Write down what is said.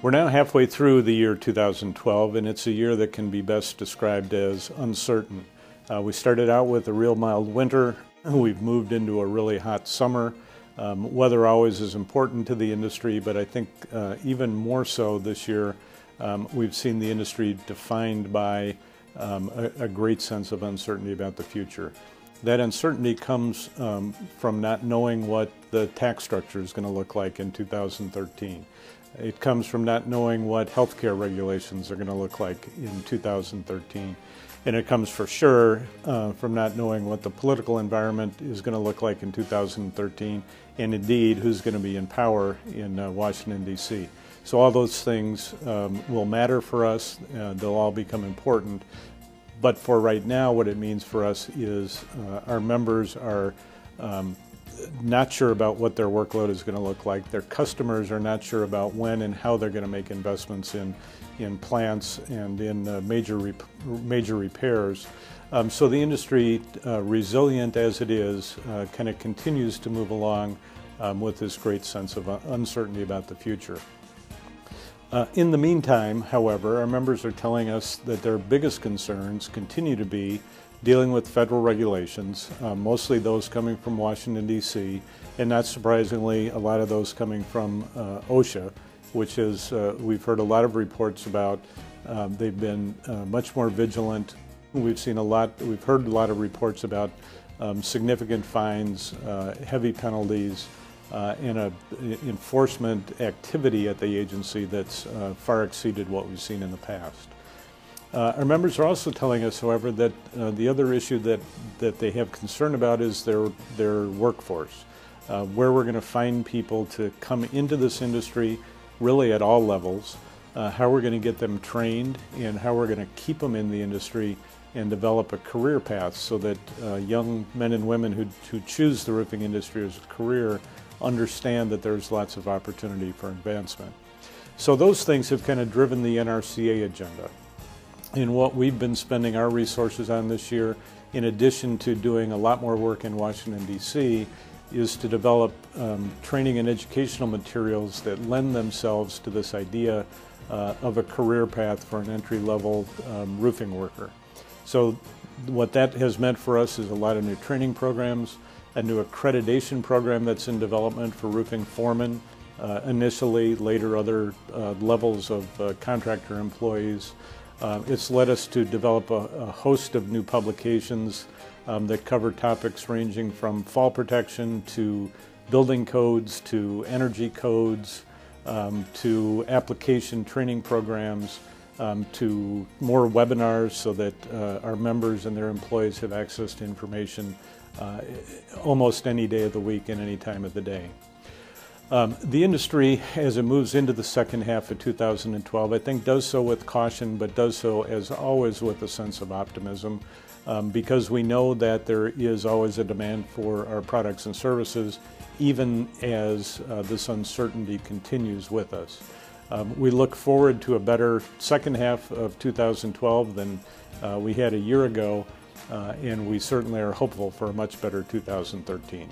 We're now halfway through the year 2012, and it's a year that can be best described as uncertain. We started out with a real mild winter. We've moved into a really hot summer. Weather always is important to the industry, but I think even more so this year, we've seen the industry defined by a great sense of uncertainty about the future. That uncertainty comes from not knowing what the tax structure is going to look like in 2013. It comes from not knowing what healthcare regulations are going to look like in 2013. And it comes for sure from not knowing what the political environment is going to look like in 2013, and indeed who's going to be in power in Washington, D.C. So all those things will matter for us. They'll all become important. But for right now, what it means for us is our members are not sure about what their workload is going to look like. Their customers are not sure about when and how they're going to make investments in plants and in major repairs. So the industry, resilient as it is, kind of continues to move along with this great sense of uncertainty about the future. In the meantime, however, our members are telling us that their biggest concerns continue to be dealing with federal regulations, mostly those coming from Washington, D.C., and not surprisingly, a lot of those coming from OSHA, which is, we've heard a lot of reports about. They've been much more vigilant. We've heard a lot of reports about significant fines, heavy penalties, and an enforcement activity at the agency that's far exceeded what we've seen in the past. Our members are also telling us, however, that the other issue that they have concern about is their workforce, where we're going to find people to come into this industry really at all levels, how we're going to get them trained, and how we're going to keep them in the industry and develop a career path so that young men and women who choose the roofing industry as a career understand that there's lots of opportunity for advancement. So those things have kind of driven the NRCA agenda. And what we've been spending our resources on this year, in addition to doing a lot more work in Washington, D.C., is to develop training and educational materials that lend themselves to this idea of a career path for an entry-level roofing worker. So what that has meant for us is a lot of new training programs, a new accreditation program that's in development for roofing foremen, initially, later other levels of contractor employees. It's led us to develop a host of new publications that cover topics ranging from fall protection to building codes to energy codes to application training programs to more webinars so that our members and their employees have access to information almost any day of the week and any time of the day. The industry, as it moves into the second half of 2012, I think does so with caution, but does so, as always, with a sense of optimism, because we know that there is always a demand for our products and services, even as this uncertainty continues with us. We look forward to a better second half of 2012 than we had a year ago, and we certainly are hopeful for a much better 2013.